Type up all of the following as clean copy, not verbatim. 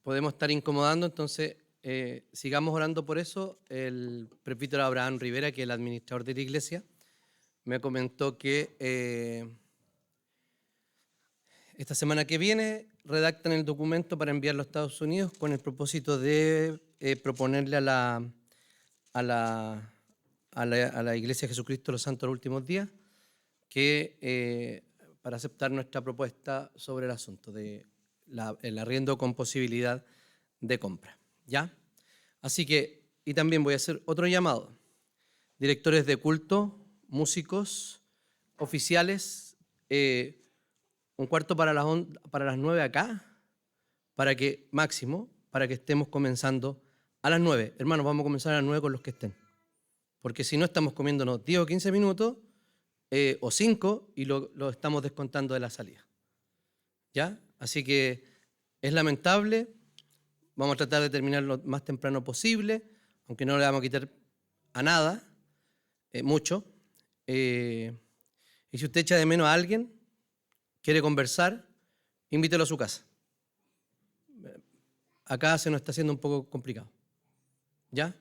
podemos estar incomodando, entonces sigamos orando por eso. El presbítero Abraham Rivera, que es el administrador de la iglesia, me comentó que esta semana que viene redactan el documento para enviarlo a Estados Unidos con el propósito de proponerle a la Iglesia de Jesucristo de los Santos de los Últimos Días que para aceptar nuestra propuesta sobre el asunto de el arriendo con posibilidad de compra, ¿ya? Así que, y también voy a hacer otro llamado. Directores de culto, músicos, oficiales, un cuarto para las 9 acá, para que estemos comenzando a las 9. Hermanos, vamos a comenzar a las 9 con los que estén. Porque si no, estamos comiéndonos 10 o 15 minutos o 5 y lo estamos descontando de la salida. ¿Ya? Así que es lamentable. Vamos a tratar de terminar lo más temprano posible, aunque no le vamos a quitar a nada, mucho. Y si usted echa de menos a alguien, quiere conversar, invítelo a su casa. Acá se nos está haciendo un poco complicado. ¿Ya?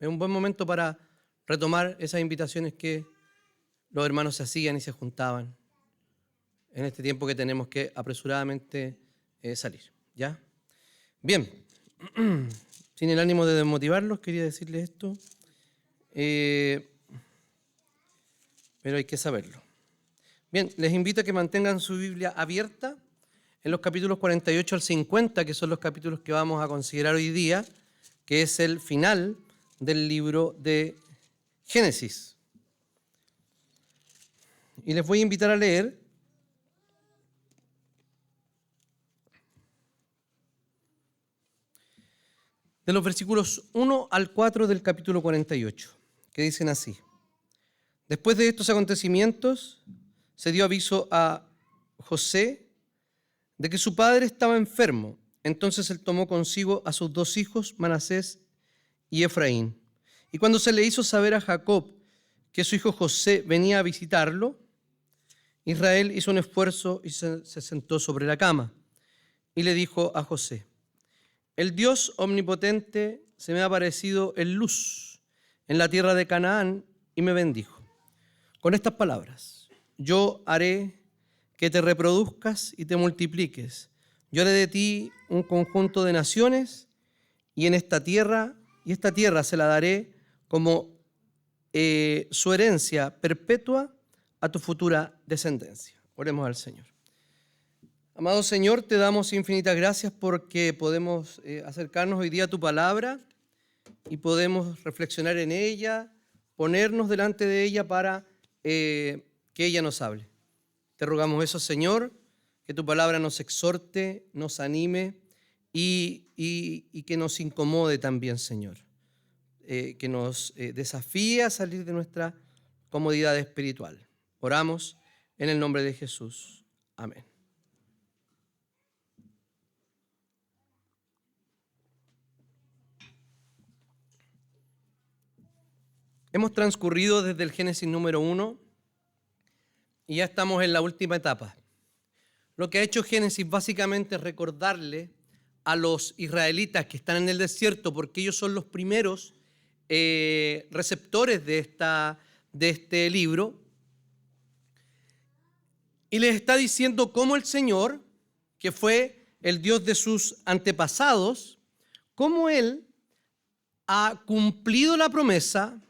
Es un buen momento para retomar esas invitaciones que los hermanos se hacían y se juntaban en este tiempo que tenemos que apresuradamente salir. ¿Ya? Bien, sin el ánimo de desmotivarlos, quería decirles esto, pero hay que saberlo. Bien, les invito a que mantengan su Biblia abierta en los capítulos 48 al 50, que son los capítulos que vamos a considerar hoy día, que es el final del libro de Génesis. Y les voy a invitar a leer de los versículos 1 al 4 del capítulo 48, que dicen así. Después de estos acontecimientos, se dio aviso a José de que su padre estaba enfermo. Entonces él tomó consigo a sus 2 hijos, Manasés y Efraín. Y cuando se le hizo saber a Jacob que su hijo José venía a visitarlo, Israel hizo un esfuerzo y se sentó sobre la cama. Y le dijo a José: el Dios omnipotente se me ha aparecido en luz en la tierra de Canaán y me bendijo con estas palabras: yo haré que te reproduzcas y te multipliques. Yo haré de ti un conjunto de naciones y esta tierra se la daré como su herencia perpetua a tu futura descendencia. Oremos al Señor. Amado Señor, te damos infinitas gracias porque podemos acercarnos hoy día a tu palabra y podemos reflexionar en ella, ponernos delante de ella para que ella nos hable. Te rogamos eso, Señor, que tu palabra nos exhorte, nos anime y que nos incomode también, Señor. Que nos desafíe a salir de nuestra comodidad espiritual. Oramos en el nombre de Jesús. Amén. Hemos transcurrido desde el Génesis número 1 y ya estamos en la última etapa. Lo que ha hecho Génesis básicamente es recordarle a los israelitas que están en el desierto, porque ellos son los primeros receptores de este libro, y les está diciendo cómo el Señor, que fue el Dios de sus antepasados, cómo Él ha cumplido la promesa,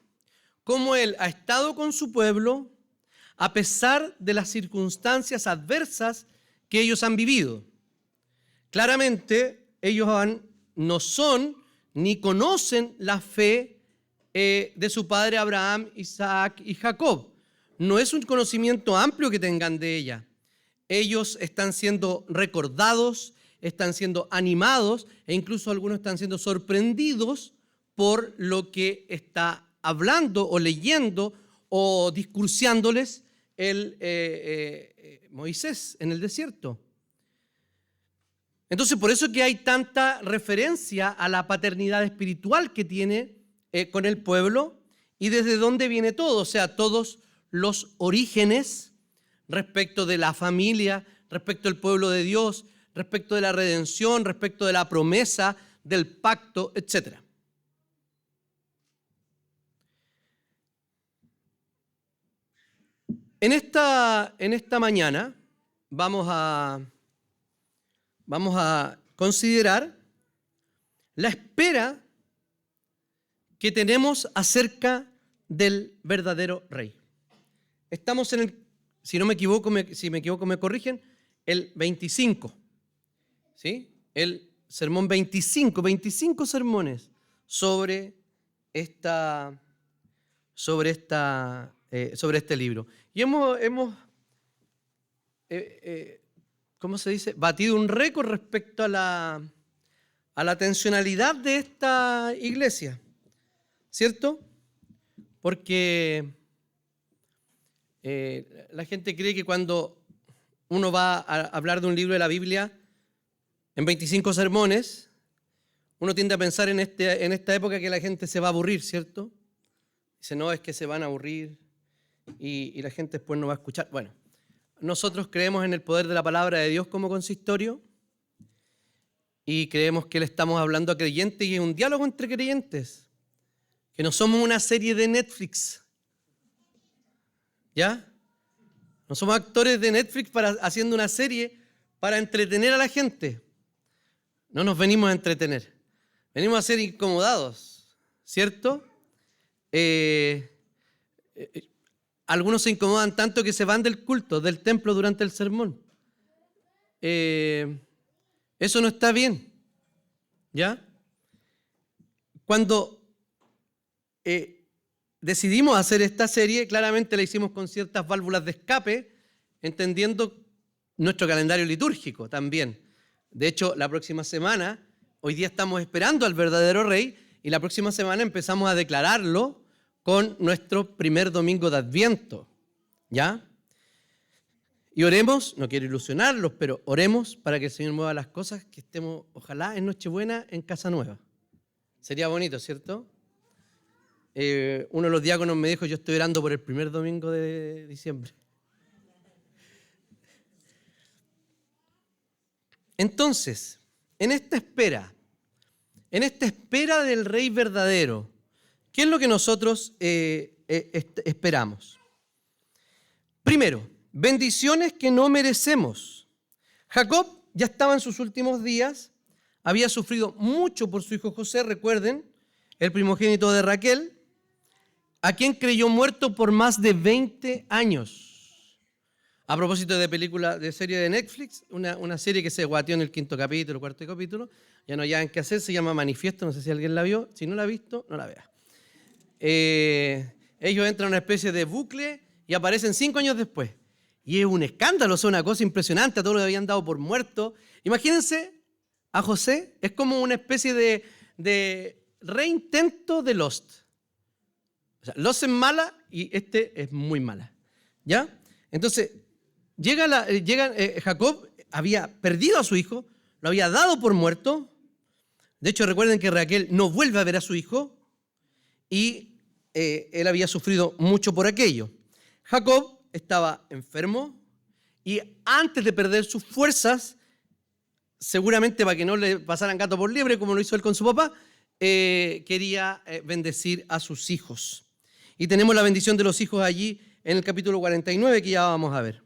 cómo Él ha estado con su pueblo a pesar de las circunstancias adversas que ellos han vivido. Claramente, ellos no son ni conocen la fe de su padre Abraham, Isaac y Jacob. No es un conocimiento amplio que tengan de ella. Ellos están siendo recordados, están siendo animados e incluso algunos están siendo sorprendidos por lo que está hablando o leyendo o discursiándoles Moisés en el desierto. Entonces, por eso que hay tanta referencia a la paternidad espiritual que tiene con el pueblo y desde dónde viene todo, o sea, todos los orígenes respecto de la familia, respecto al pueblo de Dios, respecto de la redención, respecto de la promesa, del pacto, etc. En esta mañana vamos a considerar la espera que tenemos acerca del verdadero Rey. Estamos en el, si me equivoco me corrigen, el 25, ¿sí? El sermón 25 sermones sobre este libro. Y hemos ¿cómo se dice? Batido un récord respecto a la atencionalidad de esta iglesia, ¿cierto? Porque la gente cree que cuando uno va a hablar de un libro de la Biblia en 25 sermones, uno tiende a pensar en esta época que la gente se va a aburrir, ¿cierto? Dice, no, es que se van a aburrir y la gente después no va a escuchar. Bueno, nosotros creemos en el poder de la palabra de Dios como consistorio y creemos que le estamos hablando a creyentes y es un diálogo entre creyentes, que no somos una serie de Netflix, ¿ya? No somos actores de Netflix haciendo una serie para entretener a la gente. No nos venimos a entretener, venimos a ser incomodados, ¿cierto? Algunos se incomodan tanto que se van del culto, del templo durante el sermón. Eso no está bien, ¿ya? Cuando decidimos hacer esta serie, claramente la hicimos con ciertas válvulas de escape, entendiendo nuestro calendario litúrgico también. De hecho, la próxima semana, hoy día estamos esperando al verdadero Rey, y la próxima semana empezamos a declararlo con nuestro primer domingo de Adviento, ¿ya? Y oremos, no quiero ilusionarlos, pero oremos para que el Señor mueva las cosas, que estemos, ojalá, en Nochebuena en casa nueva. Sería bonito, ¿cierto? Uno de los diáconos me dijo, yo estoy orando por el primer domingo de diciembre. Entonces, en esta espera del Rey verdadero, ¿qué es lo que nosotros esperamos? Primero, bendiciones que no merecemos. Jacob ya estaba en sus últimos días, había sufrido mucho por su hijo José, recuerden, el primogénito de Raquel, a quien creyó muerto por más de 20 años. A propósito de película, de serie de Netflix, una serie que se guateó en el 5º capítulo, 4º capítulo, ya no hay nada que hacer, se llama Manifiesto, no sé si alguien la vio, si no la ha visto, no la vea. Ellos entran en una especie de bucle y aparecen 5 años después. Y es un escándalo, es una cosa impresionante, a todos los habían dado por muerto. Imagínense a José, es como una especie de reintento de Lost. O sea, Lost es mala y este es muy mala, ¿ya? Entonces, Jacob había perdido a su hijo, lo había dado por muerto. De hecho, recuerden que Raquel no vuelve a ver a su hijo y él había sufrido mucho por aquello. Jacob estaba enfermo y antes de perder sus fuerzas, seguramente para que no le pasaran gato por liebre, como lo hizo él con su papá, quería bendecir a sus hijos. Y tenemos la bendición de los hijos allí en el capítulo 49 que ya vamos a ver.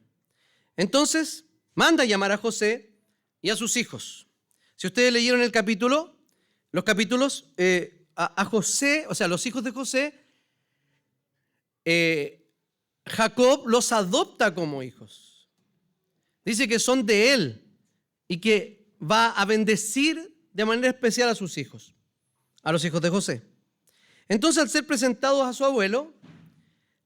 Entonces, manda a llamar a José y a sus hijos. Si ustedes leyeron el capítulo, los capítulos, a José, o sea, los hijos de José, Jacob los adopta como hijos. Dice que son de él y que va a bendecir de manera especial a sus hijos, a los hijos de José. Entonces, al ser presentados a su abuelo,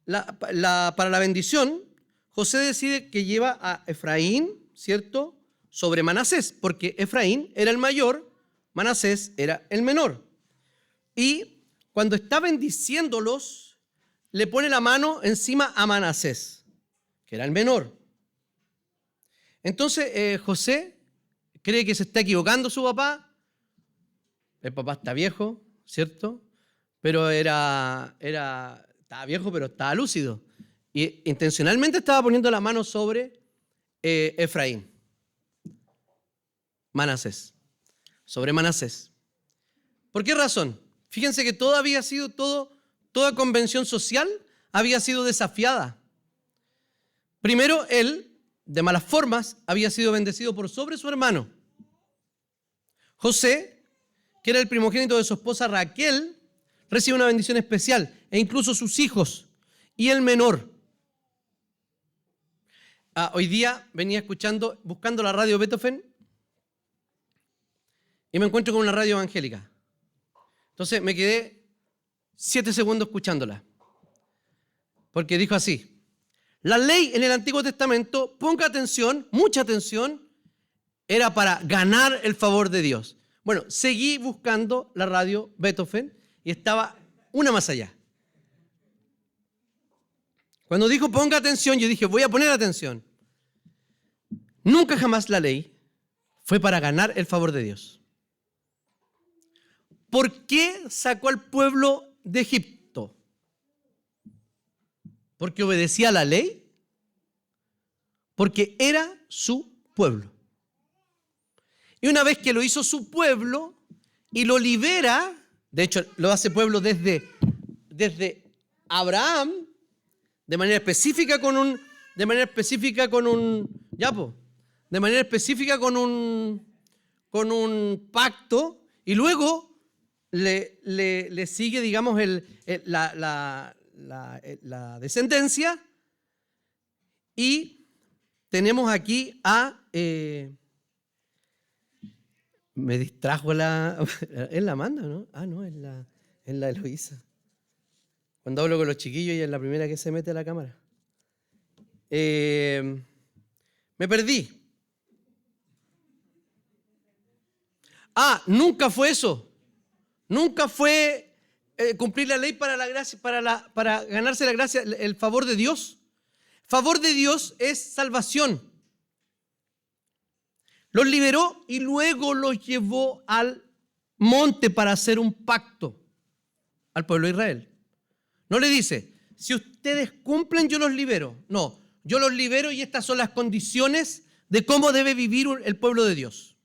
para la bendición, José decide que lleva a Efraín, ¿cierto?, sobre Manasés, porque Efraín era el mayor, Manasés era el menor. Y cuando está bendiciéndolos, le pone la mano encima a Manasés, que era el menor. Entonces José cree que se está equivocando su papá. El papá está viejo, ¿cierto? Pero estaba viejo, pero estaba lúcido. Y intencionalmente estaba poniendo la mano sobre Efraín. Manasés. Sobre Manasés. ¿Por qué razón? Fíjense que toda convención social había sido desafiada. Primero, él, de malas formas, había sido bendecido por sobre su hermano. José, que era el primogénito de su esposa Raquel, recibe una bendición especial, e incluso sus hijos, y el menor. Hoy día venía buscando la radio Beethoven, y me encuentro con una radio evangélica. Entonces me quedé 7 segundos escuchándola, porque dijo así: la ley en el Antiguo Testamento, ponga atención, mucha atención, era para ganar el favor de Dios. Bueno, seguí buscando la radio Beethoven y estaba una más allá. Cuando dijo ponga atención, yo dije voy a poner atención. Nunca jamás la ley fue para ganar el favor de Dios. ¿Por qué sacó al pueblo de Egipto? ¿Porque obedecía a la ley? Porque era su pueblo. Y una vez que lo hizo su pueblo y lo libera, de hecho lo hace pueblo desde Abraham, de manera específica con un pacto, y luego le sigue, digamos, la descendencia, y tenemos aquí a... me distrajo es la Amanda, ¿no? No, es la Eloísa. Cuando hablo con los chiquillos, ella es la primera que se mete a la cámara. Me perdí. Nunca fue eso. Nunca fue cumplir la ley para la gracia, para ganarse la gracia, el favor de Dios. Favor de Dios es salvación. Los liberó y luego los llevó al monte para hacer un pacto al pueblo de Israel. No le dice, si ustedes cumplen, yo los libero. No, yo los libero y estas son las condiciones de cómo debe vivir el pueblo de Dios.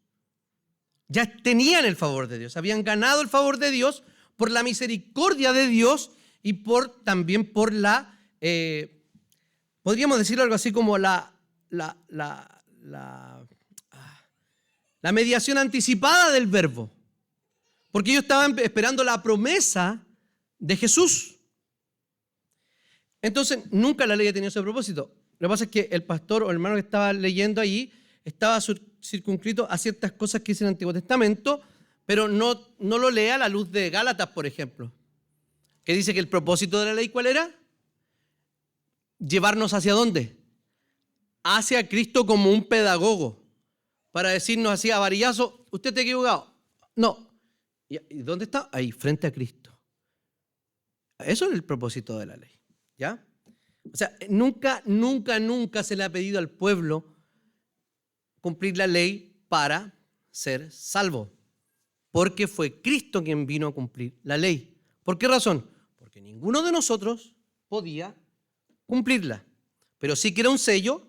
Ya tenían el favor de Dios, habían ganado el favor de Dios por la misericordia de Dios y también por la, podríamos decirlo algo así como la mediación anticipada del verbo. Porque ellos estaban esperando la promesa de Jesús. Entonces, nunca la ley ha tenido ese propósito. Lo que pasa es que el pastor o el hermano que estaba leyendo allí estaba circunscrito a ciertas cosas que dice el Antiguo Testamento, pero no lo lea a la luz de Gálatas, por ejemplo, que dice que el propósito de la ley, ¿cuál era? Llevarnos ¿hacia dónde? Hacia Cristo como un pedagogo, para decirnos así a varillazo, usted está equivocado. No. ¿Y dónde está? Ahí, frente a Cristo. Eso es el propósito de la ley. ¿Ya? O sea, nunca se le ha pedido al pueblo cumplir la ley para ser salvo. Porque fue Cristo quien vino a cumplir la ley. ¿Por qué razón? Porque ninguno de nosotros podía cumplirla. Pero sí que era un sello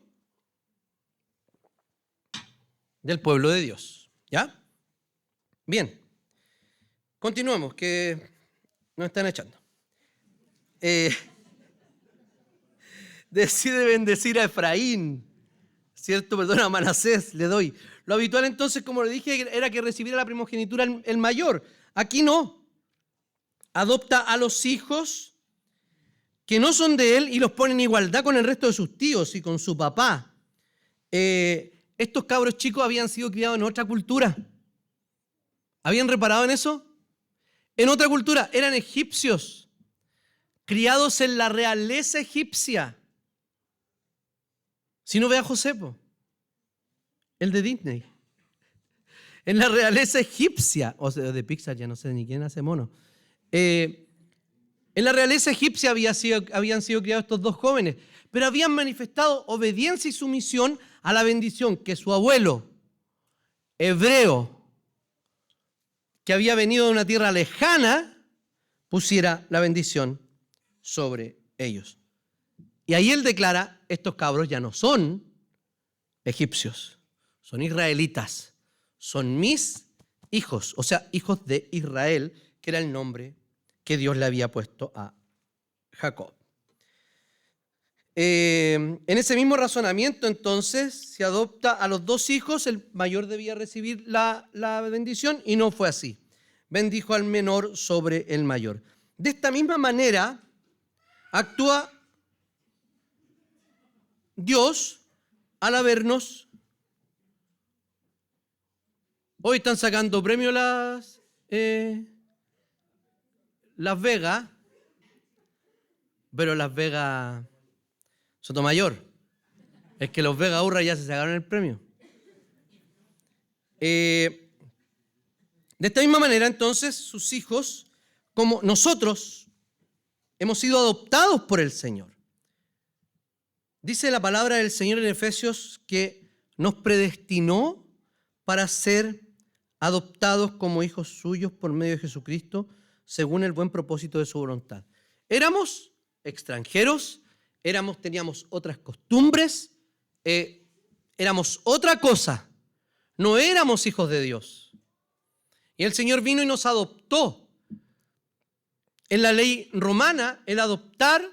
del pueblo de Dios. ¿Ya? Bien. Continuemos, que nos están echando. Decide bendecir a Efraín, ¿cierto? Perdón, a Manasés le doy. Lo habitual entonces, como le dije, era que recibiera la primogenitura el mayor. Aquí no. Adopta a los hijos que no son de él y los pone en igualdad con el resto de sus tíos y con su papá. Estos cabros chicos habían sido criados en otra cultura. ¿Habían reparado en eso? En otra cultura, eran egipcios, criados en la realeza egipcia. Si no, ve a Josepo, el de Disney. En la realeza egipcia, o sea, de Pixar, ya no sé ni quién hace mono. En la realeza egipcia habían sido criados estos dos jóvenes, pero habían manifestado obediencia y sumisión a la bendición que su abuelo, hebreo, que había venido de una tierra lejana, pusiera la bendición sobre ellos. Y ahí él declara, estos cabros ya no son egipcios, son israelitas, son mis hijos, o sea, hijos de Israel, que era el nombre que Dios le había puesto a Jacob. En ese mismo razonamiento, entonces, se adopta a los dos hijos, el mayor debía recibir la bendición, y no fue así. Bendijo al menor sobre el mayor. De esta misma manera actúa Dios al habernos... Hoy están sacando premio Las Vegas, pero Las Vegas Sotomayor. Es que los Vega Urra ya se sacaron el premio. De esta misma manera, entonces, sus hijos, como nosotros, hemos sido adoptados por el Señor. Dice la palabra del Señor en Efesios que nos predestinó para ser adoptados como hijos suyos por medio de Jesucristo, según el buen propósito de su voluntad. Éramos extranjeros, teníamos otras costumbres, éramos otra cosa, no éramos hijos de Dios. Y el Señor vino y nos adoptó. En la ley romana, el adoptar,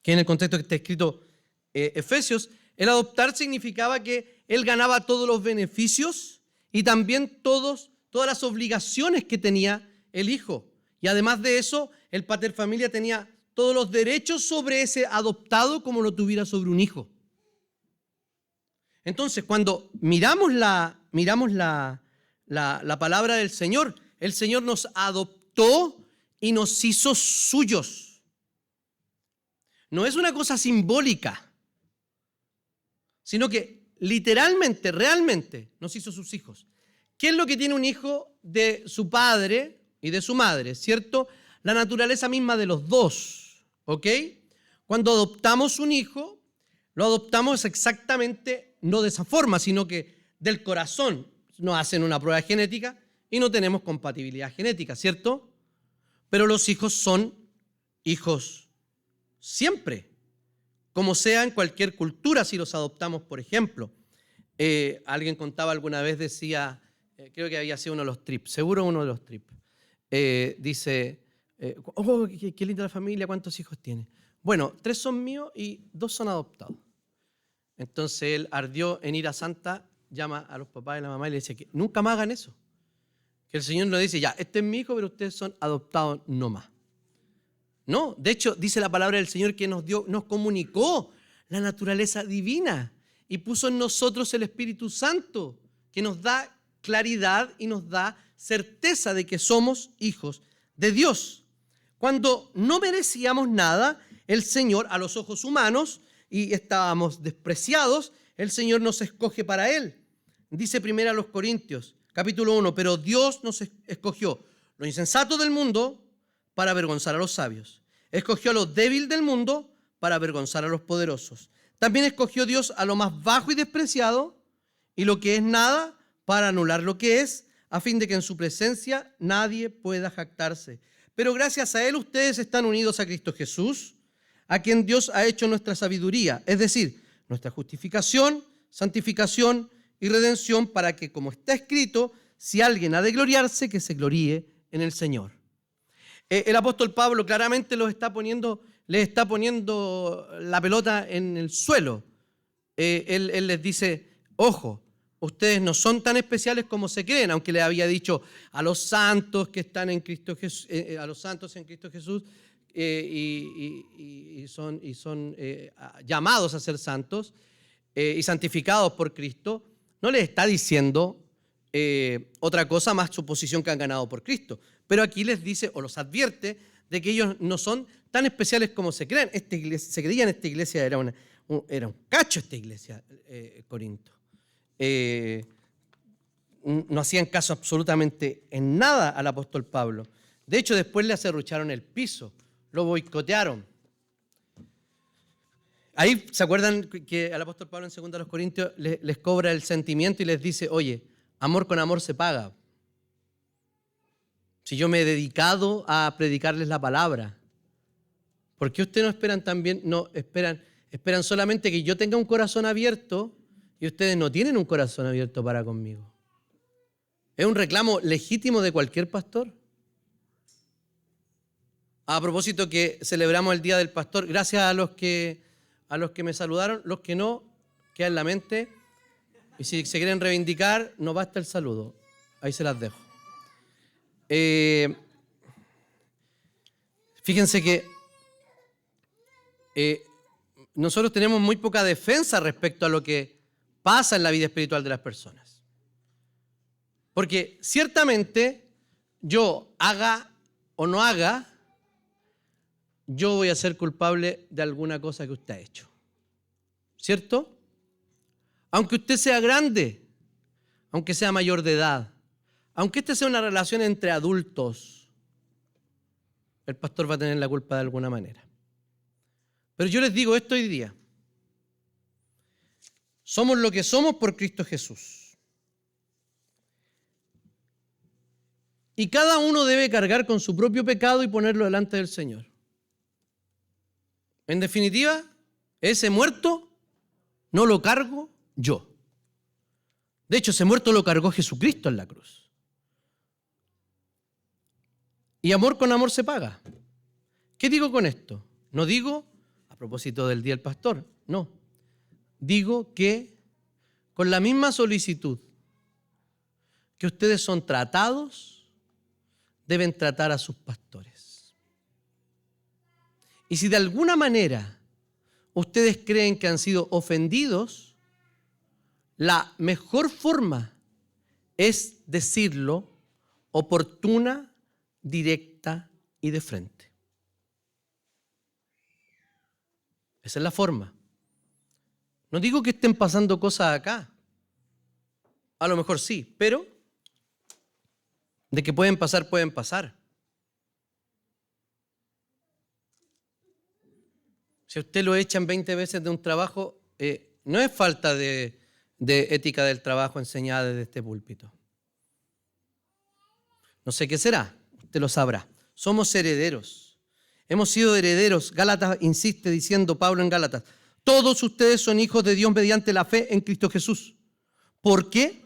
que en el contexto que está escrito Efesios, el adoptar significaba que él ganaba todos los beneficios y también todas las obligaciones que tenía el hijo. Y además de eso, el paterfamilia tenía todos los derechos sobre ese adoptado como lo tuviera sobre un hijo. Entonces, cuando miramos la palabra del Señor, el Señor nos adoptó y nos hizo suyos. No es una cosa simbólica, sino que literalmente, realmente nos hizo sus hijos. ¿Qué es lo que tiene un hijo de su padre y de su madre? ¿Cierto? La naturaleza misma de los dos, ¿ok? Cuando adoptamos un hijo, lo adoptamos exactamente no de esa forma, sino que del corazón. Nos hacen una prueba genética y no tenemos compatibilidad genética, ¿cierto? Pero los hijos son hijos siempre, como sea en cualquier cultura, si los adoptamos, por ejemplo. Alguien contaba alguna vez, decía, creo que había sido uno de los trips, seguro uno de los trips, dice, oh, qué linda la familia, ¿cuántos hijos tiene? Bueno, 3 son míos y 2 son adoptados. Entonces él ardió en ira santa, llama a los papás y la mamá y le dice que nunca más hagan eso. Que el Señor nos dice, ya, este es mi hijo, pero ustedes son adoptados no más. No, de hecho, dice la palabra del Señor que nos comunicó la naturaleza divina y puso en nosotros el Espíritu Santo, que nos da claridad y nos da certeza de que somos hijos de Dios. Cuando no merecíamos nada, el Señor, a los ojos humanos, y estábamos despreciados, el Señor nos escoge para Él. Dice primero a los Corintios, capítulo 1, pero Dios nos escogió lo insensato del mundo para avergonzar a los sabios. Escogió a lo débil del mundo para avergonzar a los poderosos. También escogió Dios a lo más bajo y despreciado y lo que es nada para anular lo que es, a fin de que en su presencia nadie pueda jactarse. Pero gracias a Él ustedes están unidos a Cristo Jesús, a quien Dios ha hecho nuestra sabiduría, es decir, nuestra justificación, santificación y redención, para que, como está escrito, si alguien ha de gloriarse, que se gloríe en el Señor. El apóstol Pablo claramente les está poniendo la pelota en el suelo. Él les dice, ojo, ustedes no son tan especiales como se creen, aunque le había dicho a los santos que están en Cristo Jesús, a los santos en Cristo Jesús, y son llamados a ser santos y santificados por Cristo. No les está diciendo otra cosa más su posición que han ganado por Cristo. Pero aquí les dice o los advierte de que ellos no son tan especiales como se creen. Se creían esta iglesia, era un cacho esta iglesia, Corinto. No hacían caso absolutamente en nada al apóstol Pablo. De hecho, después le acerrucharon el piso, lo boicotearon. Ahí, ¿se acuerdan que al apóstol Pablo en 2 Corintios les cobra el sentimiento y les dice, oye, amor con amor se paga? Si yo me he dedicado a predicarles la palabra, ¿por qué ustedes no esperan también? No, esperan solamente que yo tenga un corazón abierto y ustedes no tienen un corazón abierto para conmigo. ¿Es un reclamo legítimo de cualquier pastor? A propósito que celebramos el Día del Pastor, gracias a los que me saludaron, los que no, queda en la mente. Y si se quieren reivindicar, no basta el saludo. Ahí se las dejo. Fíjense que nosotros tenemos muy poca defensa respecto a lo que pasa en la vida espiritual de las personas. Porque ciertamente yo haga o no haga, yo voy a ser culpable de alguna cosa que usted ha hecho. ¿Cierto? Aunque usted sea grande, aunque sea mayor de edad, aunque esta sea una relación entre adultos, el pastor va a tener la culpa de alguna manera. Pero yo les digo esto hoy día. Somos lo que somos por Cristo Jesús. Y cada uno debe cargar con su propio pecado y ponerlo delante del Señor. En definitiva, ese muerto no lo cargo yo. De hecho, ese muerto lo cargó Jesucristo en la cruz. Y amor con amor se paga. ¿Qué digo con esto? No digo, a propósito del Día del Pastor, no. Digo que con la misma solicitud que ustedes son tratados, deben tratar a sus pastores. Y si de alguna manera ustedes creen que han sido ofendidos, la mejor forma es decirlo oportuna, directa y de frente. Esa es la forma. No digo que estén pasando cosas acá. A lo mejor sí, pero de que pueden pasar, pueden pasar. Si a usted lo echan 20 veces de un trabajo, no es falta de ética del trabajo enseñada desde este púlpito. No sé qué será, usted lo sabrá. Somos herederos. Hemos sido herederos. Gálatas insiste diciendo, Pablo en Gálatas, todos ustedes son hijos de Dios mediante la fe en Cristo Jesús. ¿Por qué?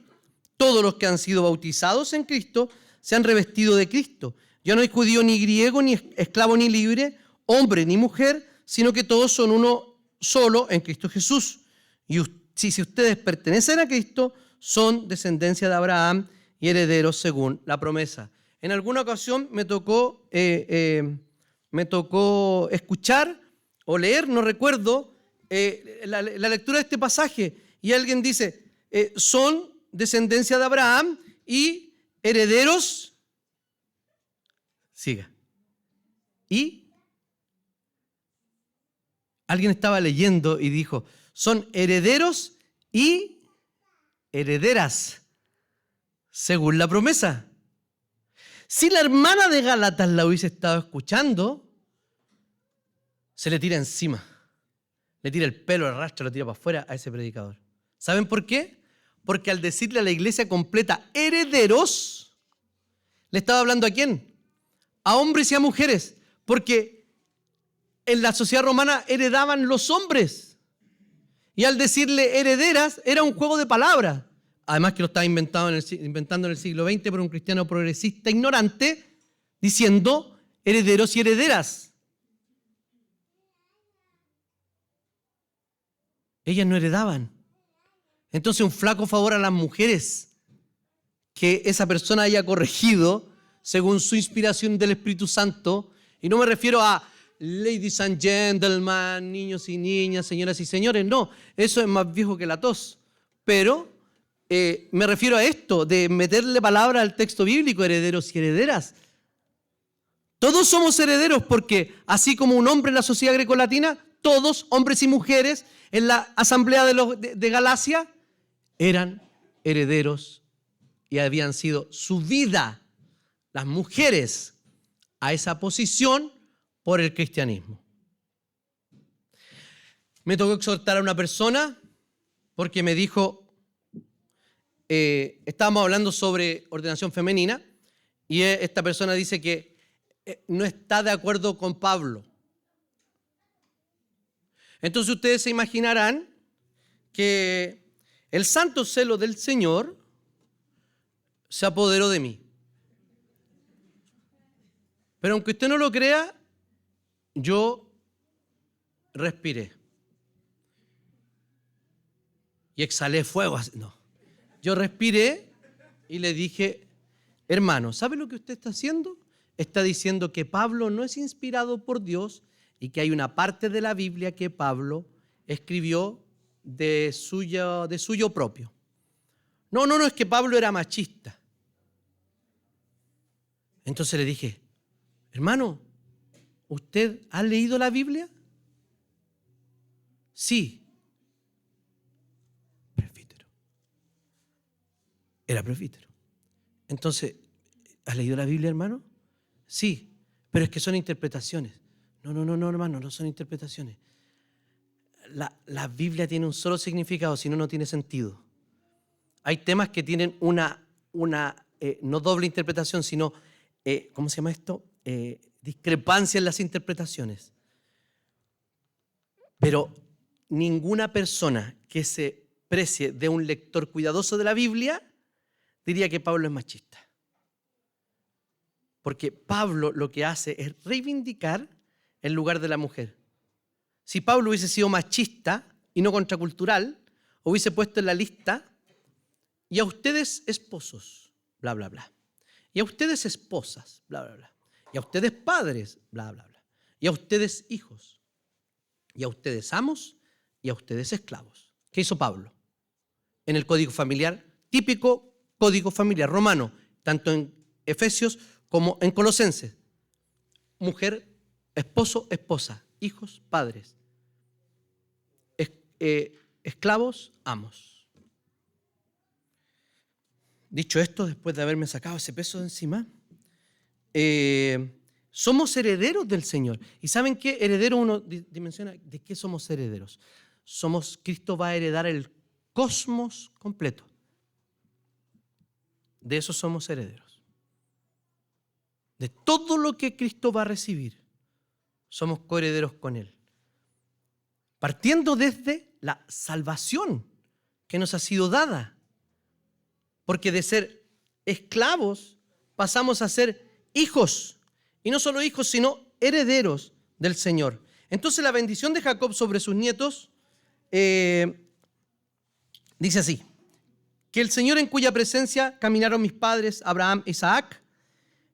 Todos los que han sido bautizados en Cristo se han revestido de Cristo. Ya no hay judío ni griego, ni esclavo ni libre, hombre ni mujer, sino que todos son uno solo en Cristo Jesús. Y si ustedes pertenecen a Cristo, son descendencia de Abraham y herederos según la promesa. En alguna ocasión me tocó escuchar o leer, no recuerdo, la lectura de este pasaje. Y alguien dice, son descendencia de Abraham y herederos. Siga. Y alguien estaba leyendo y dijo, son herederos y herederas, según la promesa. Si la hermana de Gálatas la hubiese estado escuchando, se le tira encima. Le tira el pelo, el rastro, lo tira para afuera a ese predicador. ¿Saben por qué? Porque al decirle a la iglesia completa herederos, ¿le estaba hablando a quién? A hombres y a mujeres. Porque en la sociedad romana heredaban los hombres. Y al decirle herederas, era un juego de palabras. Además que lo estaba inventando en el siglo XX por un cristiano progresista ignorante, diciendo herederos y herederas. Ellas no heredaban. Entonces un flaco favor a las mujeres que esa persona haya corregido según su inspiración del Espíritu Santo. Y no me refiero a ladies and gentlemen, niños y niñas, señoras y señores. No, eso es más viejo que la tos. Pero me refiero a esto, de meterle palabra al texto bíblico, herederos y herederas. Todos somos herederos porque así como un hombre en la sociedad grecolatina, todos, hombres y mujeres, en la asamblea de Galacia, eran herederos y habían sido subidas las mujeres a esa posición por el cristianismo. Me tocó exhortar a una persona porque me dijo, estábamos hablando sobre ordenación femenina y esta persona dice que no está de acuerdo con Pablo. Entonces ustedes se imaginarán que el santo celo del Señor se apoderó de mí. Pero aunque usted no lo crea, yo respiré. Y exhalé fuego. No. Yo respiré y le dije, hermano, ¿sabe lo que usted está haciendo? Está diciendo que Pablo no es inspirado por Dios y que hay una parte de la Biblia que Pablo escribió de suyo propio. No, es que Pablo era machista. Entonces le dije, hermano, ¿usted ha leído la Biblia? Sí. Presbítero. Era presbítero. Entonces, ¿has leído la Biblia, hermano? Sí, pero es que son interpretaciones. No, hermano, no son interpretaciones. La Biblia tiene un solo significado, si no, no tiene sentido. Hay temas que tienen una no doble interpretación, sino, ¿cómo se llama esto? Discrepancia en las interpretaciones. Pero ninguna persona que se precie de un lector cuidadoso de la Biblia diría que Pablo es machista. Porque Pablo lo que hace es reivindicar el lugar de la mujer. Si Pablo hubiese sido machista y no contracultural, hubiese puesto en la lista, y a ustedes esposos, bla, bla, bla. Y a ustedes esposas, bla, bla, bla. Y a ustedes padres, bla, bla, bla. Y a ustedes hijos. Y a ustedes amos y a ustedes esclavos. ¿Qué hizo Pablo? En el código familiar, típico código familiar romano, tanto en Efesios como en Colosenses. Mujer, esposo, esposa, hijos, padres, esclavos, amos. Dicho esto, después de haberme sacado ese peso de encima, somos herederos del Señor. ¿Y saben qué? Heredero uno dimensiona de qué somos herederos. Cristo va a heredar el cosmos completo. De eso somos herederos. De todo lo que Cristo va a recibir, somos coherederos con Él. Partiendo desde la salvación que nos ha sido dada. Porque de ser esclavos pasamos a ser hijos. Y no solo hijos, sino herederos del Señor. Entonces la bendición de Jacob sobre sus nietos dice así: que el Señor en cuya presencia caminaron mis padres Abraham e Isaac,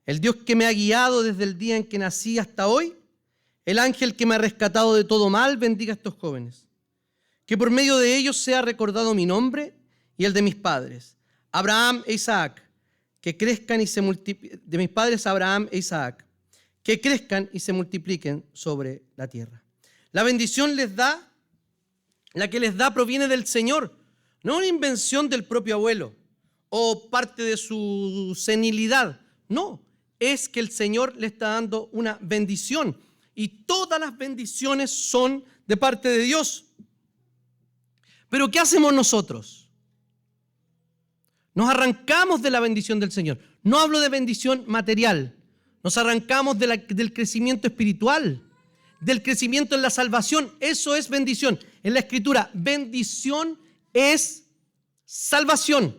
el Dios que me ha guiado desde el día en que nací hasta hoy, el ángel que me ha rescatado de todo mal, bendiga a estos jóvenes. Que por medio de ellos sea recordado mi nombre y el de mis padres, Abraham e Isaac, que crezcan y se multipliquen, de mis padres Abraham e Isaac, que crezcan y se multipliquen sobre la tierra. La bendición la que les da proviene del Señor, no una invención del propio abuelo o parte de su senilidad. No, es que el Señor le está dando una bendición y todas las bendiciones son de parte de Dios. Pero ¿qué hacemos nosotros? Nos arrancamos de la bendición del Señor. No hablo de bendición material. Nos arrancamos del crecimiento espiritual, del crecimiento en la salvación. Eso es bendición. En la Escritura, bendición es salvación.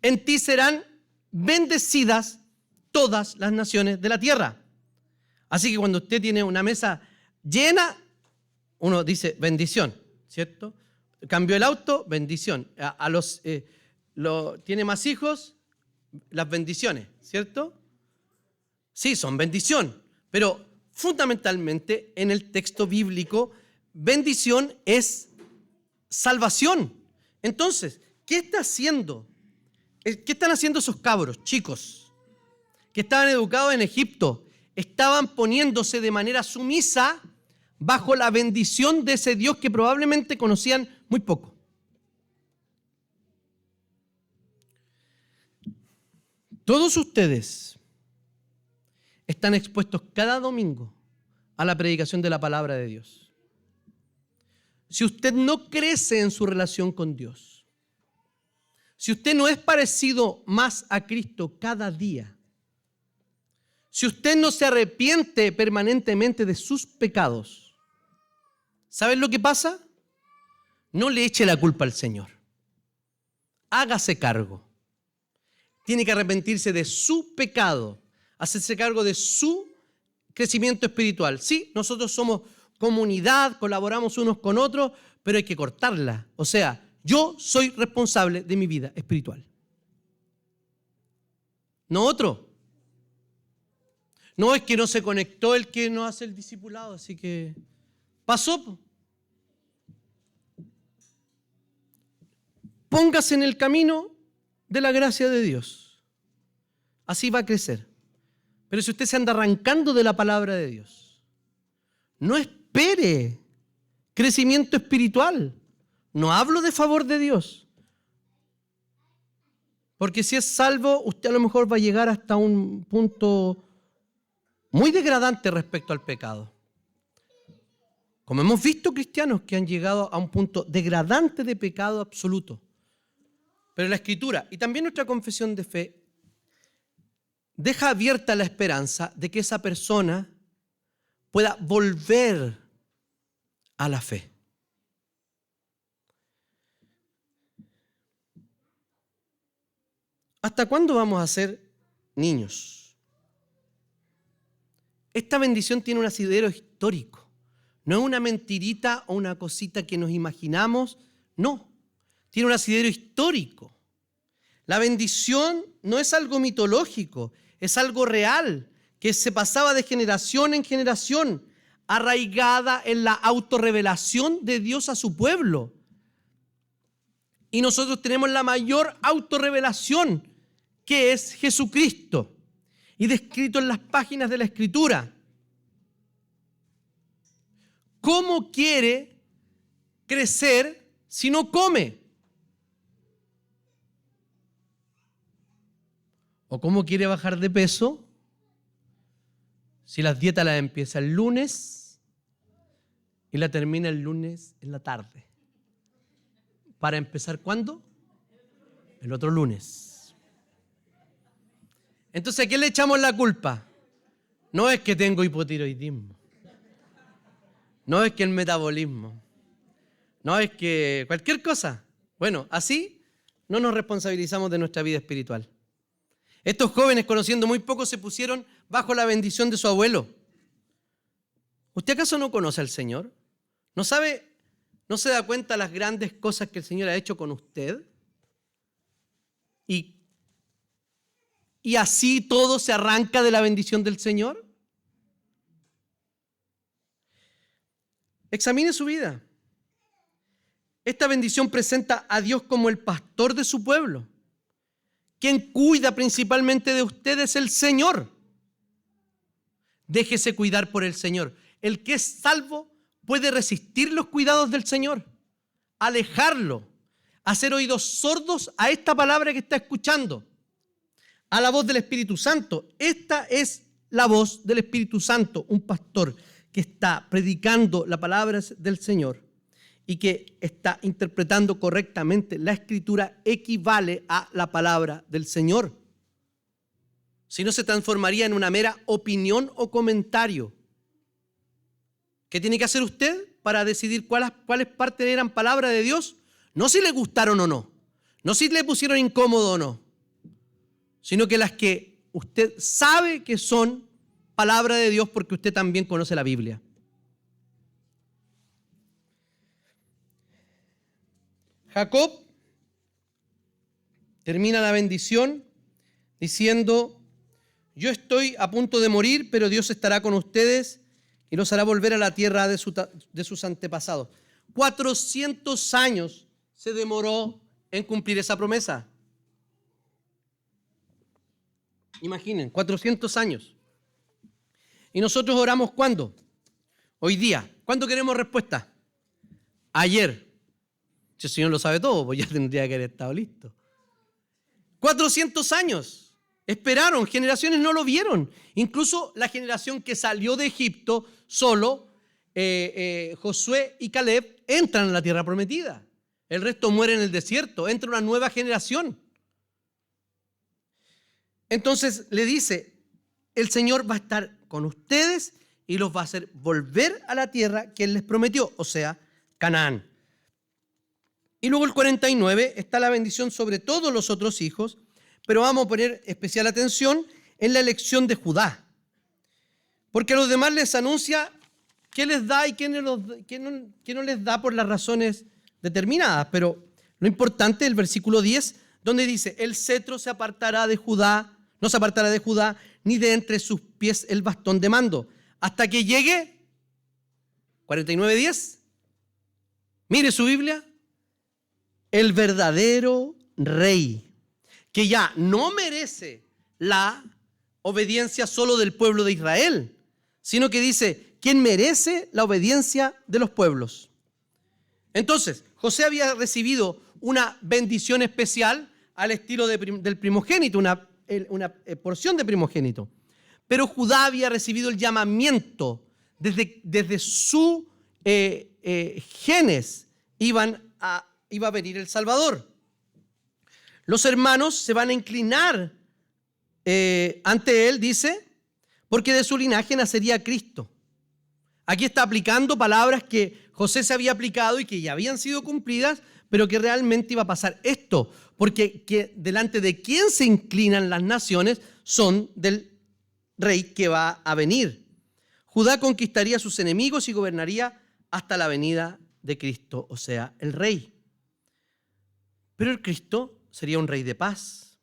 En ti serán bendecidas todas las naciones de la tierra. Así que cuando usted tiene una mesa llena, uno dice bendición, ¿cierto? Cambió el auto, bendición. Tiene más hijos, las bendiciones, ¿cierto? Sí, son bendición, pero fundamentalmente en el texto bíblico, bendición es salvación. Entonces, ¿qué están haciendo esos cabros, chicos, que estaban educados en Egipto? Estaban poniéndose de manera sumisa bajo la bendición de ese Dios que probablemente conocían muy poco. Todos ustedes están expuestos cada domingo a la predicación de la palabra de Dios. Si usted no crece en su relación con Dios, si usted no es parecido más a Cristo cada día, si usted no se arrepiente permanentemente de sus pecados, ¿saben lo que pasa? No le eche la culpa al Señor. Hágase cargo. tiene que arrepentirse de su pecado, hacerse cargo de su crecimiento espiritual. Sí, nosotros somos comunidad, colaboramos unos con otros, pero hay que cortarla. O sea, yo soy responsable de mi vida espiritual. No otro. No es que no se conectó el que no hace el discipulado, así que pasó. Póngase en el camino de la gracia de Dios. Así va a crecer. Pero si usted se anda arrancando de la palabra de Dios, no espere crecimiento espiritual. No hablo de favor de Dios. Porque si es salvo, usted a lo mejor va a llegar hasta un punto muy degradante respecto al pecado. Como hemos visto cristianos que han llegado a un punto degradante de pecado absoluto. Pero la Escritura y también nuestra confesión de fe deja abierta la esperanza de que esa persona pueda volver a la fe. ¿Hasta cuándo vamos a ser niños? Esta bendición tiene un asidero histórico. No es una mentirita o una cosita que nos imaginamos. No, tiene un asidero histórico. La bendición no es algo mitológico, es algo real, que se pasaba de generación en generación, arraigada en la autorrevelación de Dios a su pueblo. Y nosotros tenemos la mayor autorrevelación, que es Jesucristo, y descrito en las páginas de la Escritura. ¿Cómo quiere crecer si no come? ¿O cómo quiere bajar de peso si las dietas las empieza el lunes y la termina el lunes en la tarde? ¿Para empezar cuándo? El otro lunes. Entonces, ¿a quién le echamos la culpa? No es que tengo hipotiroidismo. No es que el metabolismo. No es que cualquier cosa. Bueno, así no nos responsabilizamos de nuestra vida espiritual. Estos jóvenes, conociendo muy poco, se pusieron bajo la bendición de su abuelo. ¿Usted acaso no conoce al Señor? ¿No sabe, no se da cuenta de las grandes cosas que el Señor ha hecho con usted? ¿Y así todo se arranca de la bendición del Señor? Examine su vida. Esta bendición presenta a Dios como el pastor de su pueblo. Quien cuida principalmente de usted es el Señor. Déjese cuidar por el Señor. El que es salvo puede resistir los cuidados del Señor, alejarlo, hacer oídos sordos a esta palabra que está escuchando, a la voz del Espíritu Santo. Esta es la voz del Espíritu Santo, un pastor que está predicando la palabra del Señor y que está interpretando correctamente la Escritura, equivale a la palabra del Señor. Si no, se transformaría en una mera opinión o comentario. ¿Qué tiene que hacer usted para decidir cuáles partes eran palabra de Dios? No si le gustaron o no, no si le pusieron incómodo o no, sino que las que usted sabe que son palabra de Dios porque usted también conoce la Biblia. Jacob termina la bendición diciendo: yo estoy a punto de morir, pero Dios estará con ustedes y los hará volver a la tierra de sus antepasados. 400 años se demoró en cumplir esa promesa. Imaginen, 400 años. ¿Y nosotros oramos cuándo? Hoy día. ¿Cuándo queremos respuesta? Ayer. Si el Señor lo sabe todo, pues ya tendría que haber estado listo. 400 años. Esperaron, generaciones no lo vieron. Incluso la generación que salió de Egipto solo, Josué y Caleb, entran en la tierra prometida. El resto muere en el desierto. Entra una nueva generación. Entonces le dice, el Señor va a estar con ustedes y los va a hacer volver a la tierra que Él les prometió, o sea, Canaán. Y luego el 49 está la bendición sobre todos los otros hijos, pero vamos a poner especial atención en la elección de Judá. Porque a los demás les anuncia qué les da y qué no les da por las razones determinadas. Pero lo importante es el versículo 10, donde dice, el cetro se apartará de Judá, no se apartará de Judá, ni de entre sus pies el bastón de mando, hasta que llegue 49:10. Mire su Biblia. El verdadero rey, que ya no merece la obediencia solo del pueblo de Israel, sino que dice, ¿quién merece la obediencia de los pueblos? Entonces, José había recibido una bendición especial al estilo del primogénito, una porción de primogénito. Pero Judá había recibido el llamamiento desde su genes, iba a venir el Salvador. Los hermanos se van a inclinar ante él, dice, porque de su linaje nacería Cristo. Aquí está aplicando palabras que José se había aplicado y que ya habían sido cumplidas, pero que realmente iba a pasar esto, porque delante de quien se inclinan las naciones son del rey que va a venir. Judá conquistaría a sus enemigos y gobernaría hasta la venida de Cristo, o sea, el rey. Pero el Cristo sería un rey de paz,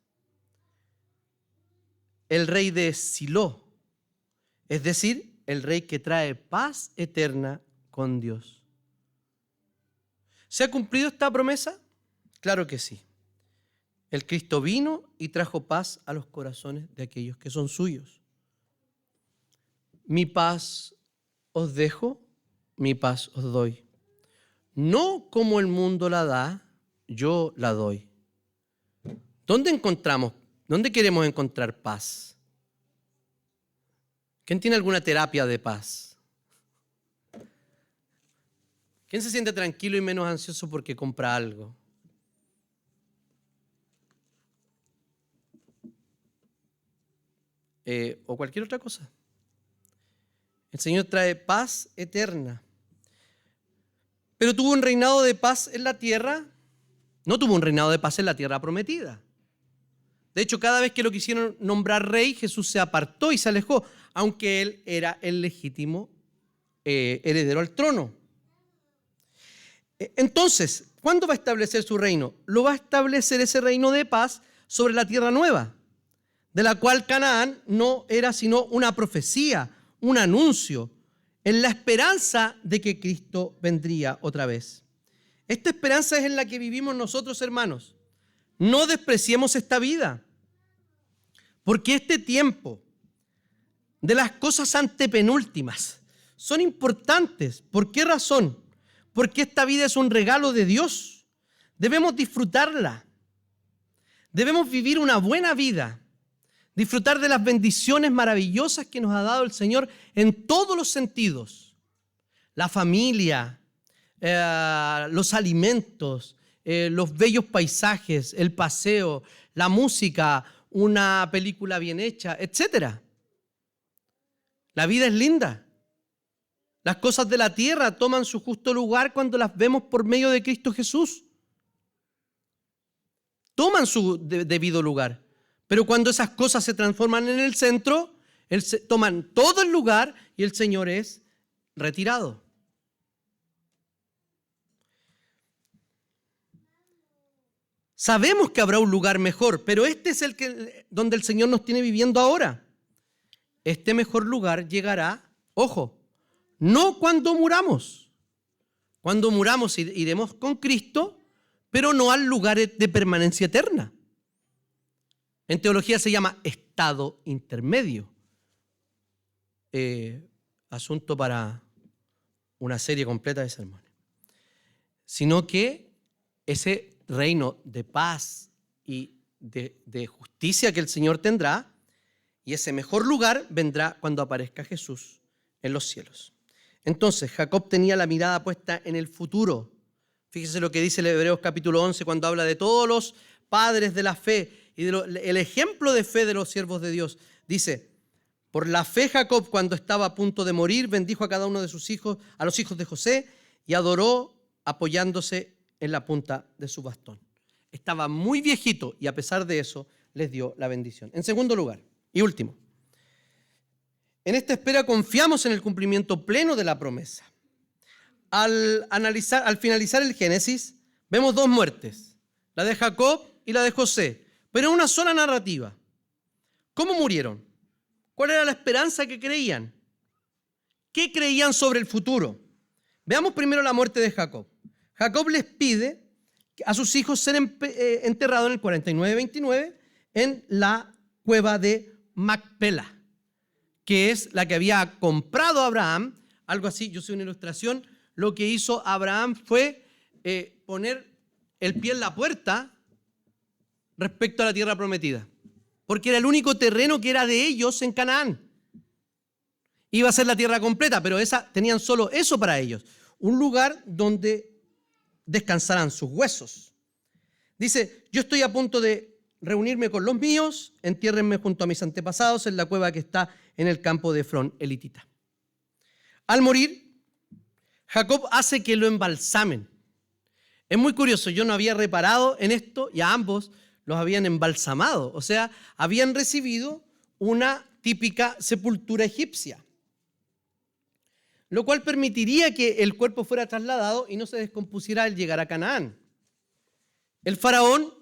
el rey de Silo, es decir, el rey que trae paz eterna con Dios. ¿Se ha cumplido esta promesa? Claro que sí. El Cristo vino y trajo paz a los corazones de aquellos que son suyos. Mi paz os dejo, mi paz os doy. No como el mundo la da, yo la doy. ¿Dónde queremos encontrar paz? ¿Quién tiene alguna terapia de paz? ¿Quién se siente tranquilo y menos ansioso porque compra algo? O cualquier otra cosa. El Señor trae paz eterna. Pero tuvo un reinado de paz en la tierra. No tuvo un reinado de paz en la tierra prometida. De hecho, cada vez que lo quisieron nombrar rey, Jesús se apartó y se alejó, aunque él era el legítimo heredero al trono. Entonces, ¿cuándo va a establecer su reino? Lo va a establecer ese reino de paz sobre la tierra nueva, de la cual Canaán no era sino una profecía, un anuncio, en la esperanza de que Cristo vendría otra vez. Esta esperanza es en la que vivimos nosotros, hermanos. No despreciemos esta vida, porque este tiempo de las cosas antepenúltimas son importantes. ¿Por qué razón? Porque esta vida es un regalo de Dios. Debemos disfrutarla. Debemos vivir una buena vida. Disfrutar de las bendiciones maravillosas que nos ha dado el Señor en todos los sentidos. La familia, los alimentos, los bellos paisajes, el paseo, la música, una película bien hecha, etc. La vida es linda. Las cosas de la tierra toman su justo lugar cuando las vemos por medio de Cristo Jesús. Toman su debido lugar. Pero cuando esas cosas se transforman en el centro, toman todo el lugar y el Señor es retirado. Sabemos que habrá un lugar mejor, pero este es donde el Señor nos tiene viviendo ahora. Este mejor lugar llegará, ojo, no cuando muramos. Cuando muramos iremos con Cristo, pero no al lugar de permanencia eterna. En teología se llama estado intermedio. Asunto para una serie completa de sermones. Sino que ese reino de paz y de justicia que el Señor tendrá, y ese mejor lugar vendrá cuando aparezca Jesús en los cielos. Entonces, Jacob tenía la mirada puesta en el futuro. Fíjese lo que dice el Hebreos capítulo 11 cuando habla de todos los padres de la fe y el ejemplo de fe de los siervos de Dios. Dice, por la fe Jacob, cuando estaba a punto de morir, bendijo a cada uno de sus hijos, a los hijos de José, y adoró apoyándose en la punta de su bastón. Estaba muy viejito y a pesar de eso les dio la bendición. En segundo lugar, y último, en esta espera confiamos en el cumplimiento pleno de la promesa. Al finalizar el Génesis, vemos dos muertes, la de Jacob y la de José, pero en una sola narrativa. ¿Cómo murieron? ¿Cuál era la esperanza que creían? ¿Qué creían sobre el futuro? Veamos primero la muerte de Jacob. Jacob les pide a sus hijos ser enterrados en el 49-29 en la cueva de Macpela, que es la que había comprado Abraham, algo así, yo sé una ilustración. Lo que hizo Abraham fue poner el pie en la puerta respecto a la tierra prometida, porque era el único terreno que era de ellos en Canaán. Iba a ser la tierra completa, pero tenían solo eso para ellos, un lugar donde descansarán sus huesos. Dice, yo estoy a punto de reunirme con los míos, entiérrenme junto a mis antepasados en la cueva que está en el campo de Efrón elitita. Al morir, Jacob hace que lo embalsamen. Es muy curioso, yo no había reparado en esto y a ambos los habían embalsamado, o sea, habían recibido una típica sepultura egipcia, lo cual permitiría que el cuerpo fuera trasladado y no se descompusiera al llegar a Canaán. El faraón,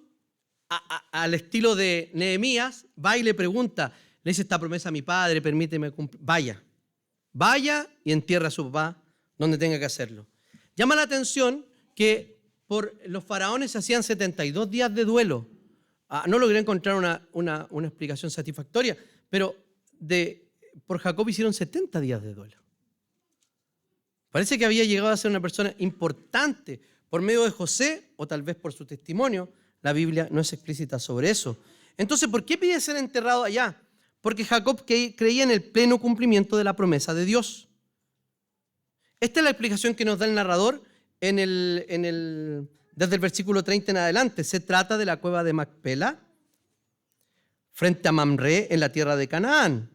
al estilo de Nehemías, va y le pregunta, le dice esta promesa a mi padre, permíteme cumplir. Vaya y entierra a su papá donde tenga que hacerlo. Llama la atención que por los faraones se hacían 72 días de duelo. No logré encontrar una explicación satisfactoria, pero por Jacob hicieron 70 días de duelo. Parece que había llegado a ser una persona importante por medio de José, o tal vez por su testimonio. La Biblia no es explícita sobre eso. Entonces, ¿por qué pide ser enterrado allá? Porque Jacob creía en el pleno cumplimiento de la promesa de Dios. Esta es la explicación que nos da el narrador desde el versículo 30 en adelante. Se trata de la cueva de Macpela, frente a Mamre, en la tierra de Canaán.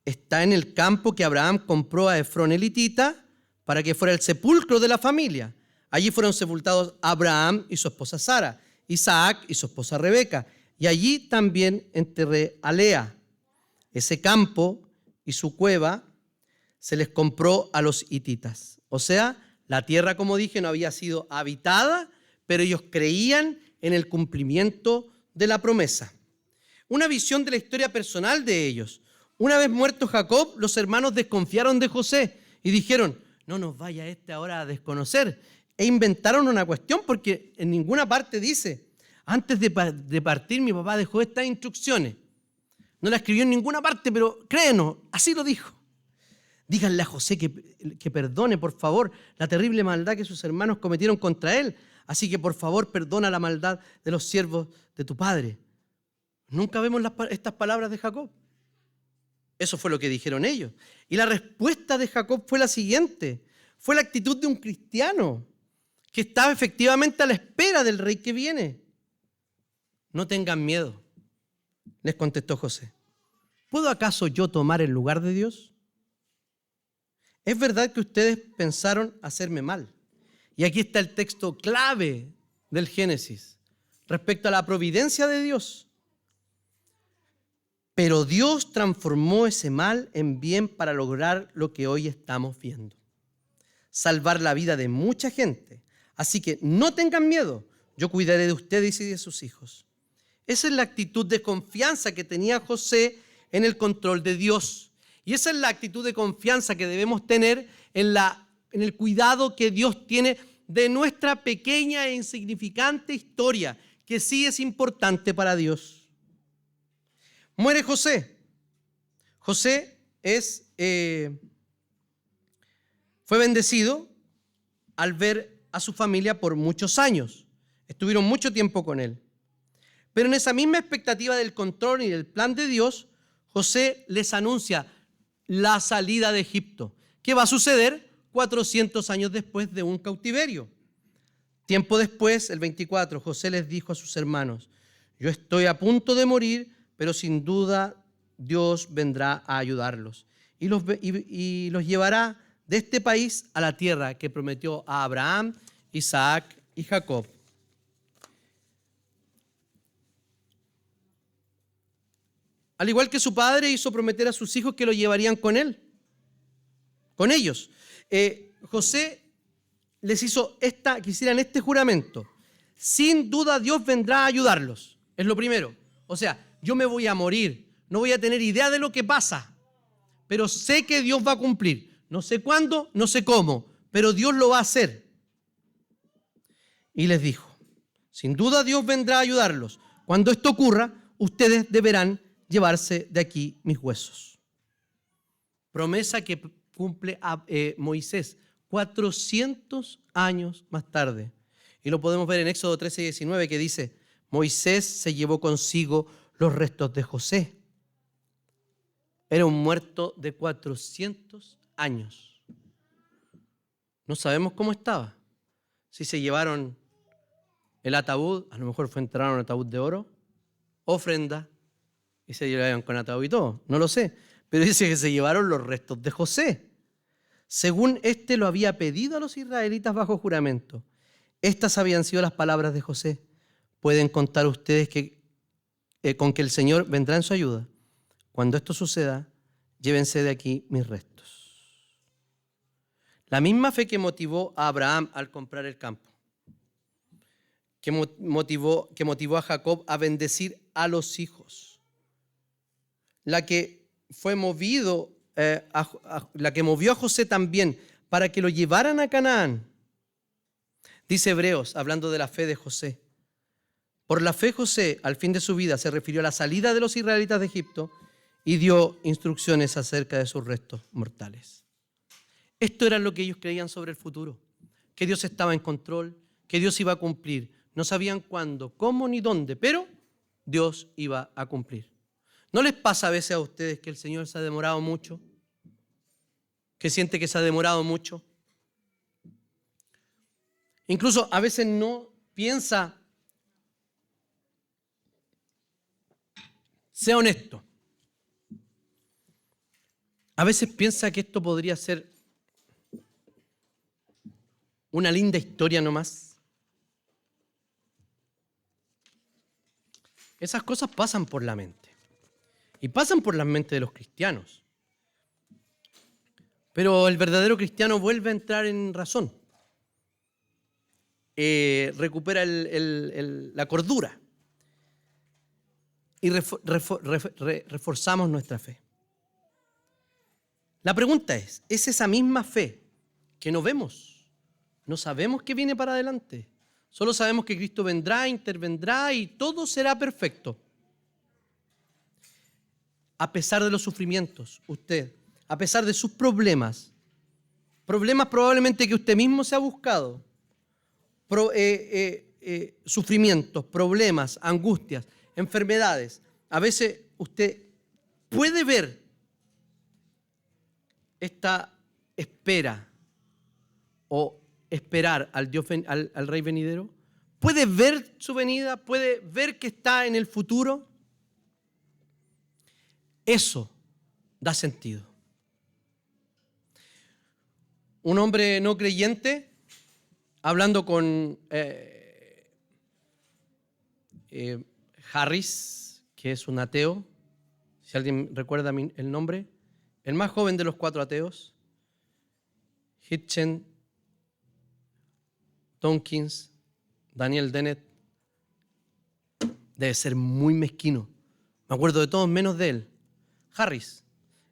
Está en el campo que Abraham compró a Efrón elitita para que fuera el sepulcro de la familia. Allí fueron sepultados Abraham y su esposa Sara, Isaac y su esposa Rebeca, y allí también enterré a Lea. Ese campo y su cueva se les compró a los hititas. O sea, la tierra, como dije, no había sido habitada, pero ellos creían en el cumplimiento de la promesa. Una visión de la historia personal de ellos. Una vez muerto Jacob, los hermanos desconfiaron de José y dijeron, no nos vaya ahora a desconocer. E inventaron una cuestión porque en ninguna parte dice, antes de partir mi papá dejó estas instrucciones. No la escribió en ninguna parte, pero créenos, así lo dijo. Díganle a José que perdone, por favor, la terrible maldad que sus hermanos cometieron contra él. Así que, por favor, perdona la maldad de los siervos de tu padre. Nunca vemos estas palabras de Jacob. Eso fue lo que dijeron ellos. Y la respuesta de Jacob fue la siguiente. Fue la actitud de un cristiano que estaba efectivamente a la espera del rey que viene. No tengan miedo, les contestó José. ¿Puedo acaso yo tomar el lugar de Dios? Es verdad que ustedes pensaron hacerme mal. Y aquí está el texto clave del Génesis respecto a la providencia de Dios. Pero Dios transformó ese mal en bien para lograr lo que hoy estamos viendo. Salvar la vida de mucha gente. Así que no tengan miedo. Yo cuidaré de ustedes y de sus hijos. Esa es la actitud de confianza que tenía José en el control de Dios. Y esa es la actitud de confianza que debemos tener en el cuidado que Dios tiene de nuestra pequeña e insignificante historia, que sí es importante para Dios. Muere José. José fue bendecido al ver a su familia por muchos años. Estuvieron mucho tiempo con él. Pero en esa misma expectativa del control y del plan de Dios, José les anuncia la salida de Egipto, que va a suceder 400 años después de un cautiverio. Tiempo después, el 24, José les dijo a sus hermanos, yo estoy a punto de morir, pero sin duda Dios vendrá a ayudarlos y los llevará de este país a la tierra que prometió a Abraham, Isaac y Jacob. Al igual que su padre hizo prometer a sus hijos que lo llevarían con él, con ellos. José les hizo que hicieran este juramento. Sin duda Dios vendrá a ayudarlos. Es lo primero. O sea, yo me voy a morir, no voy a tener idea de lo que pasa, pero sé que Dios va a cumplir. No sé cuándo, no sé cómo, pero Dios lo va a hacer. Y les dijo, sin duda Dios vendrá a ayudarlos. Cuando esto ocurra, ustedes deberán llevarse de aquí mis huesos. Promesa que cumple Moisés 400 años más tarde. Y lo podemos ver en Éxodo 13:19 que dice, Moisés se llevó consigo los restos de José. Era un muerto de 400 años. No sabemos cómo estaba. Si se llevaron el ataúd, a lo mejor fue enterrado en un ataúd de oro, ofrenda, y se llevaron con ataúd y todo. No lo sé. Pero dice que se llevaron los restos de José. Según éste lo había pedido a los israelitas bajo juramento. Estas habían sido las palabras de José. Pueden contar ustedes con que el Señor vendrá en su ayuda. Cuando esto suceda, llévense de aquí mis restos. La misma fe que motivó a Abraham al comprar el campo, que motivó a Jacob a bendecir a los hijos, la que movió a José también para que lo llevaran a Canaán. Dice Hebreos, hablando de la fe de José. Por la fe José, al fin de su vida, se refirió a la salida de los israelitas de Egipto y dio instrucciones acerca de sus restos mortales. Esto era lo que ellos creían sobre el futuro, que Dios estaba en control, que Dios iba a cumplir. No sabían cuándo, cómo ni dónde, pero Dios iba a cumplir. ¿No les pasa a veces a ustedes que el Señor se ha demorado mucho? ¿Que siente que se ha demorado mucho? Incluso a veces no piensa, sea honesto, a veces piensa que esto podría ser una linda historia nomás. Esas cosas pasan por la mente. Y pasan por la mente de los cristianos. Pero el verdadero cristiano vuelve a entrar en razón. Recupera la cordura. Y reforzamos nuestra fe. La pregunta es esa misma fe que no vemos? No sabemos qué viene para adelante. Solo sabemos que Cristo vendrá, intervendrá y todo será perfecto. A pesar de los sufrimientos, usted, a pesar de sus problemas probablemente que usted mismo se ha buscado, sufrimientos, problemas, angustias, enfermedades, a veces usted puede ver esta espera o esperar al Rey venidero, puede ver su venida, puede ver que está en el futuro. Eso da sentido. Un hombre no creyente, hablando con Harris, que es un ateo, si alguien recuerda el nombre, el más joven de los 4 ateos, Hitchen, Tompkins, Daniel Dennett, debe ser muy mezquino. Me acuerdo de todos menos de él. Harris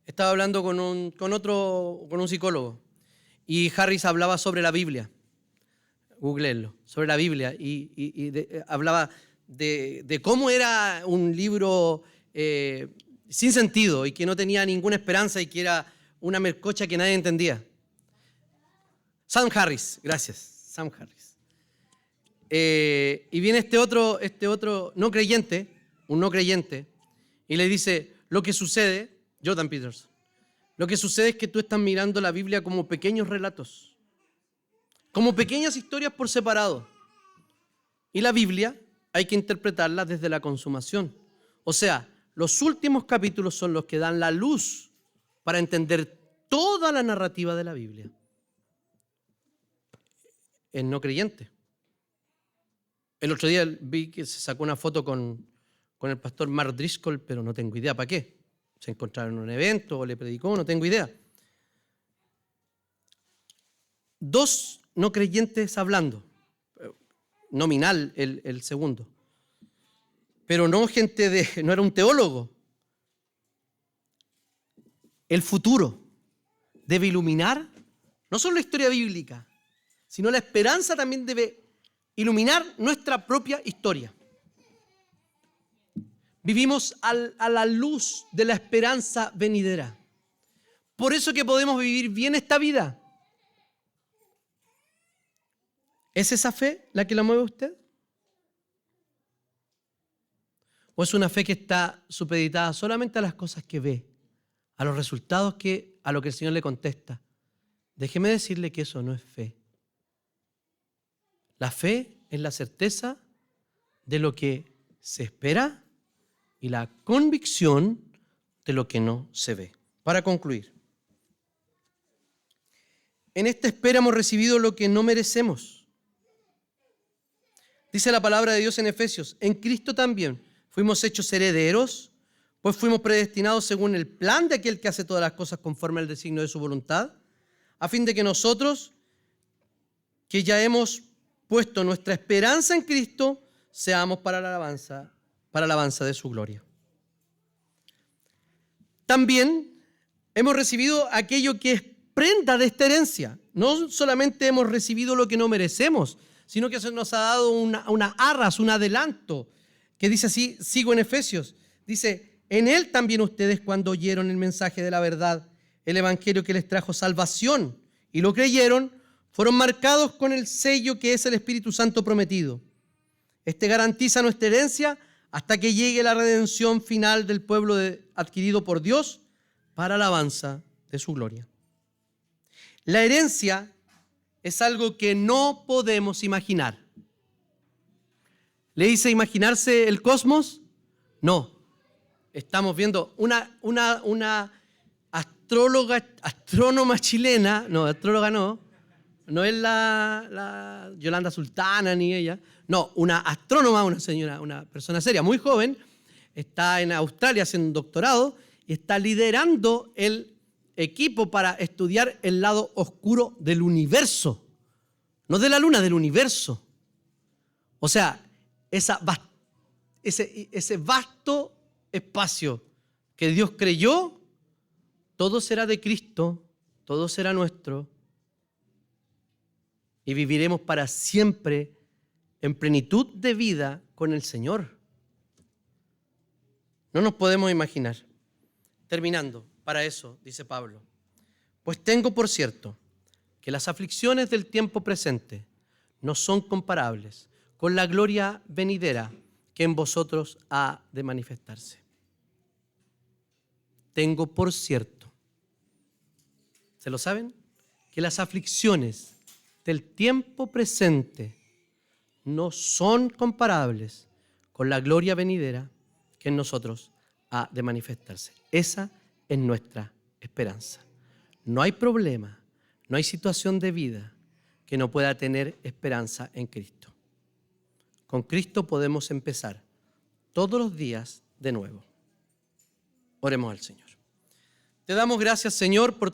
estaba hablando con un psicólogo y Harris hablaba sobre la Biblia. Googleenlo, sobre la Biblia y hablaba de cómo era un libro sin sentido y que no tenía ninguna esperanza y que era una melcocha que nadie entendía. Sam Harris, gracias, Sam Harris. Y viene este otro no creyente, un no creyente, y le dice, lo que sucede, Jordan Peterson, lo que sucede es que tú estás mirando la Biblia como pequeños relatos, como pequeñas historias por separado. Y la Biblia hay que interpretarla desde la consumación. O sea, los últimos capítulos son los que dan la luz para entender toda la narrativa de la Biblia. El no creyente. El otro día vi que se sacó una foto con con el pastor Mark Driscoll, pero no tengo idea para qué. Se encontraron en un evento o le predicó, no tengo idea. 2 no creyentes hablando, nominal el segundo, pero no no era un teólogo. El futuro debe iluminar no solo la historia bíblica, sino la esperanza también debe iluminar nuestra propia historia. Vivimos a la luz de la esperanza venidera. Por eso que podemos vivir bien esta vida. ¿Es esa fe la que la mueve a usted? ¿O es una fe que está supeditada solamente a las cosas que ve, a los resultados a lo que el Señor le contesta? Déjeme decirle que eso no es fe. La fe es la certeza de lo que se espera y la convicción de lo que no se ve. Para concluir, en esta espera hemos recibido lo que no merecemos. Dice la palabra de Dios en Efesios: en Cristo también fuimos hechos herederos, pues fuimos predestinados según el plan de aquel que hace todas las cosas conforme al designio de su voluntad, a fin de que nosotros, que ya hemos puesto nuestra esperanza en Cristo, seamos para la alabanza de su gloria. También hemos recibido aquello que es prenda de esta herencia. No solamente hemos recibido lo que no merecemos, sino que se nos ha dado una arras, un adelanto, que dice así, sigo en Efesios, dice: en él también ustedes, cuando oyeron el mensaje de la verdad, el evangelio que les trajo salvación, y lo creyeron, fueron marcados con el sello que es el Espíritu Santo prometido. Este garantiza nuestra herencia hasta que llegue la redención final del pueblo adquirido por Dios para alabanza de su gloria. La herencia es algo que no podemos imaginar. ¿Le hice imaginarse el cosmos? No. Estamos viendo una astrónoma chilena, no es la Yolanda Sultana ni ella, no, una astrónoma, una señora, una persona seria, muy joven, está en Australia haciendo un doctorado y está liderando el equipo para estudiar el lado oscuro del universo, no de la luna, del universo. O sea, ese vasto espacio que Dios creyó, todo será de Cristo, todo será nuestro y viviremos para siempre en plenitud de vida con el Señor. No nos podemos imaginar. Terminando, para eso, dice Pablo: pues tengo por cierto que las aflicciones del tiempo presente no son comparables con la gloria venidera que en vosotros ha de manifestarse. Tengo por cierto, ¿se lo saben? Que las aflicciones del tiempo presente no son comparables con la gloria venidera que en nosotros ha de manifestarse. Esa es nuestra esperanza. No hay problema, no hay situación de vida que no pueda tener esperanza en Cristo. Con Cristo podemos empezar todos los días de nuevo. Oremos al Señor. Te damos gracias, Señor, por